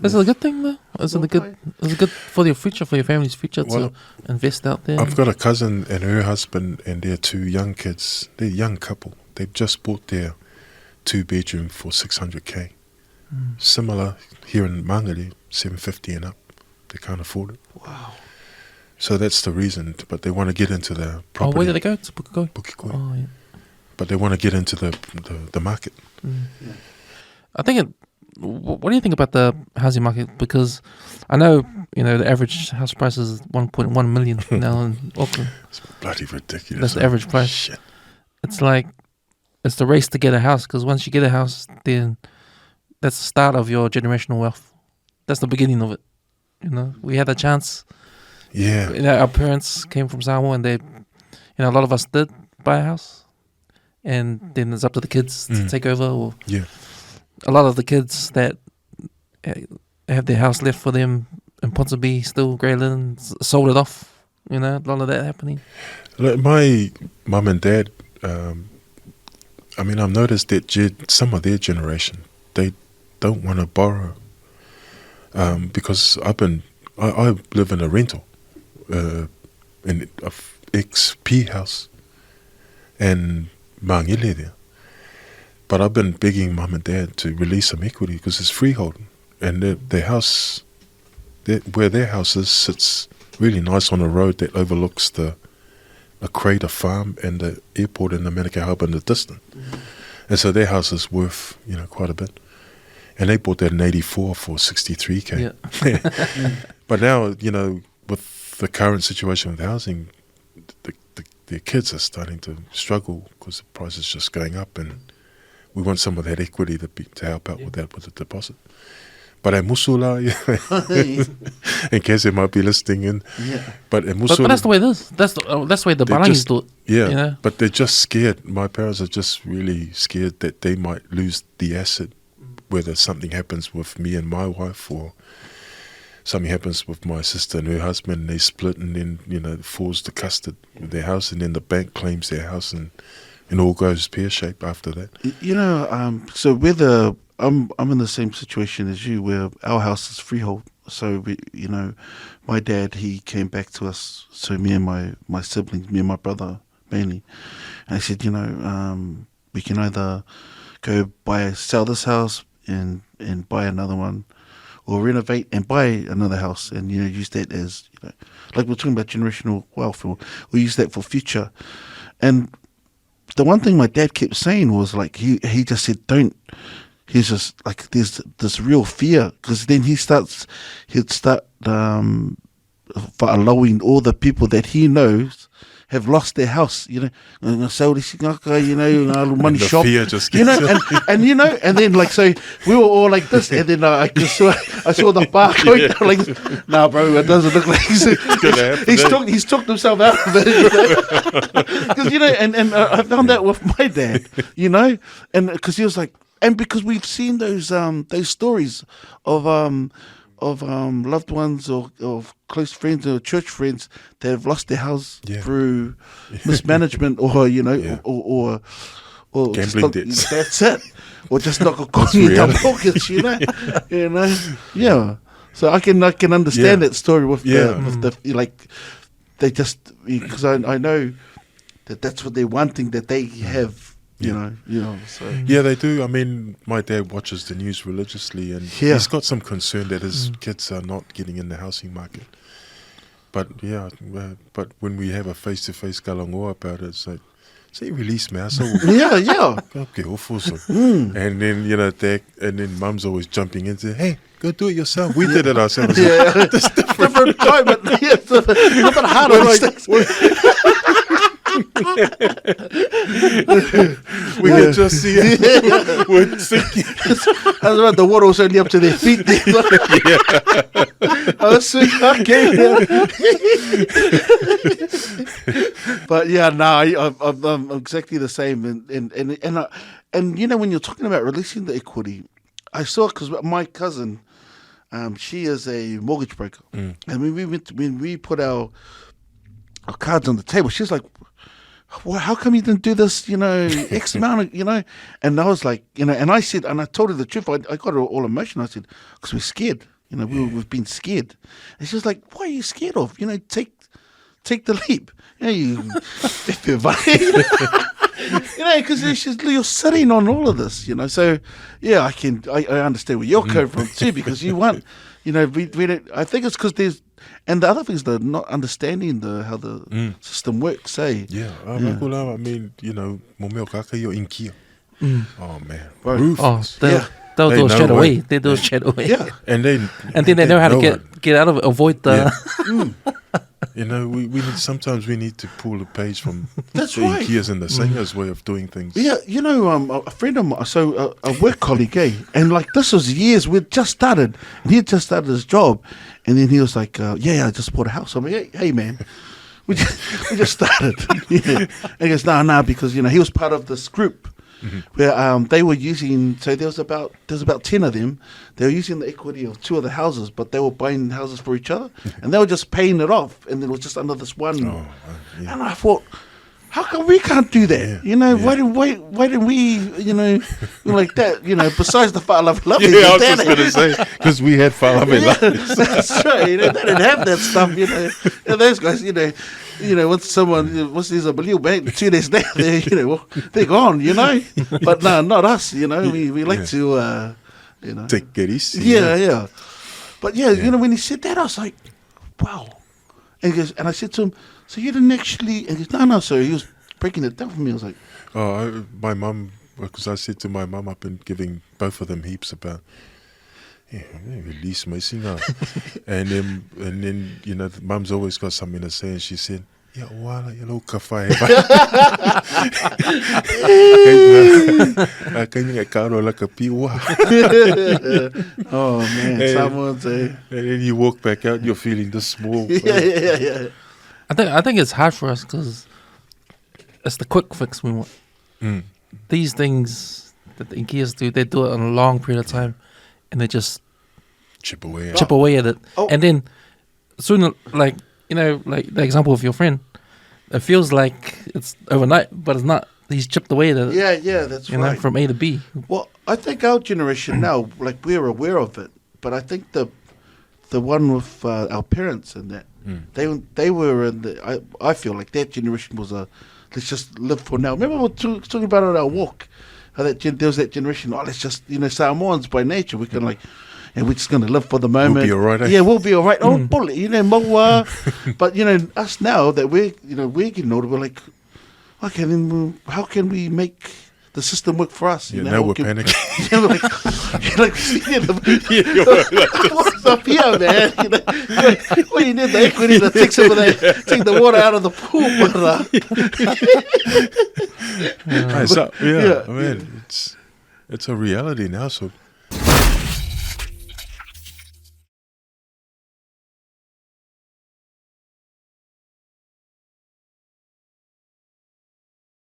Is it a good thing though? Is it good for your future, for your family's future Well, to invest out there? I've got a cousin and her husband and their two young kids. They're a young couple. They've just bought their 2-bedroom for 600K. Similar here in Mangere, 750 and up. They can't afford it. Wow. So that's the reason. But they want to get into the property. Oh, where did they go? To Pukekohe? Pukekohe. Oh, yeah. But they want to get into the market. Yeah. I think what do you think about the housing market? Because I know, the average house price is 1.1 million now in Auckland. It's bloody ridiculous. That's the average price. Shit. It's like, it's the race to get a house, because once you get a house, then that's the start of your generational wealth. That's the beginning of it. We had a chance. Yeah. Our parents came from Samoa, and they, a lot of us did buy a house. And then it's up to the kids to take over. Or a lot of the kids that have their house left for them in Ponsonby, still Grey Lynn, sold it off. A lot of that happening. Look, my mum and dad, I've noticed that some of their generation, they don't want to borrow. Because I live in a rental, in an XP house, and Mangile there. But I've been begging mum and dad to release some equity because it's freehold, and their house, where their house is, sits really nice on a road that overlooks the Crater Farm and the airport and the Manukau Harbour in the distance. And so their house is worth, quite a bit. And they bought that in 84 for 63K. Yeah. But now, with the current situation with housing, the kids are starting to struggle because the price is just going up, and we want some of that equity to help out with that, with the deposit. But at Musula, in case they might be listening in, but at Musula, but that's the way it is. That's the way the Barangis do it. Yeah, but they're just scared. My parents are just really scared that they might lose the asset, whether something happens with me and my wife, or something happens with my sister and her husband, and they split, and then it falls to custard with their house, and then the bank claims their house, and all goes pear-shaped after that. So I'm in the same situation as you, where our house is freehold. So my dad, he came back to us. So me and my siblings, me and my brother mainly, and I said, we can either go sell this house and buy another one, or renovate and buy another house, and use that as like we're talking about generational wealth, or use that for future. And the one thing my dad kept saying was like he just said don't. He's just like there's this real fear, because then he'd start allowing all the people that he knows have lost their house, sell this money shop, fear just gets and then like, so we were all like this, and then I saw the bar going like this. Nah, bro, it doesn't look like he's took himself out of it, because and I found that with my dad, and because he was like, and because we've seen those stories of loved ones or close friends or church friends that have lost their house through mismanagement, or or gambling debts. That's it, or just not going in their pockets, Yeah, so I can understand that story with the like they just, because I know that's what they're wanting, that they have. So Yeah, they do. I mean, my dad watches the news religiously, and he's got some concern that his kids are not getting in the housing market. But but when we have a face-to-face galangoa about it, it's like, say release me, so okay, awful. And then dad, and then mum's always jumping in and say, hey, go do it yourself. We did it ourselves. That's different climate. It's a bit harder. We can just see it. We're sinking. I was about, the water was only up to their feet. I was okay. But I'm exactly the same. And when you're talking about releasing the equity, I saw, because my cousin, she is a mortgage broker, and when we put our cards on the table, she's like, well, how come you didn't do this, X amount of, And I was like, and I said, and I told her the truth. I got her all emotional. I said, because we're scared. We've been scared. And she was like, what are you scared of? Take the leap. Because you're sitting on all of this, So, yeah, I understand where you're coming from too, because you want, we don't, I think it's because and the other thing is the not understanding how the system works, eh? Yeah, I mean, mo meo kaka yo inkia. Oh man, Right. ruthless. They'll They do a know straight away. when- They do a straight away. Yeah. And then They know how to get out of it, avoid the. sometimes we need to pull a page from That's the right. Inkias and the Singers' way of doing things. Yeah, a friend of mine, a work colleague, and like this was years, we'd just started, and he had just started his job, and then he was like, I just bought a house. I'm like, hey man, we just started. And he goes, no, because, he was part of this group where they were using, so there's about 10 of them, they were using the equity of 2 of the houses, but they were buying houses for each other, and they were just paying it off, and it was just under this one. And I thought, how come we can't do that? Why didn't we, like that, besides the Far Love Love. Yeah, I was just going to say, because we had Falame Lavis. That's right. They didn't have that stuff, And those guys, once there's a million back, 2 days later, they're gone, But no, not us, we like to, Take it easy. Yeah. But when he said that, I was like, wow. And he goes, and I said to him, so you didn't actually, and he goes, no, sir. He was breaking it down for me. I was like, my mum, because I said to my mum, I've been giving both of them heaps about, release my singer. and then, the mum's always got something to say, and she said, yeah, wala, yellow kafai. Oh, man, Samoans, eh? And then you walk back out, you're feeling this small. Yeah. I think it's hard for us because it's the quick fix we want. These things that the Inkias do, they do it in a long period of time, and they just Chip away. chip away at it. Oh. And then sooner, like the example of your friend, it feels like it's overnight, but it's not. He's chipped away at it. Yeah, that's right. From A to B. Well, I think our generation now, like, we're aware of it, but I think the one with our parents and that, they were in the. I feel like that generation was let's just live for now. Remember we were talking about it on our walk, how there was that generation. Oh, let's just Samoans by nature, we can and we're just going to live for the moment. We'll be all right. Yeah, we'll be all right. Oh, bullet, moa. But us now that we're getting older, we're like, okay, then how can we make the system work for us? Yeah, now we're panicking. What's up here, man? Well, you need the equity to take take the water out of the pool, I mean, it's a reality now. So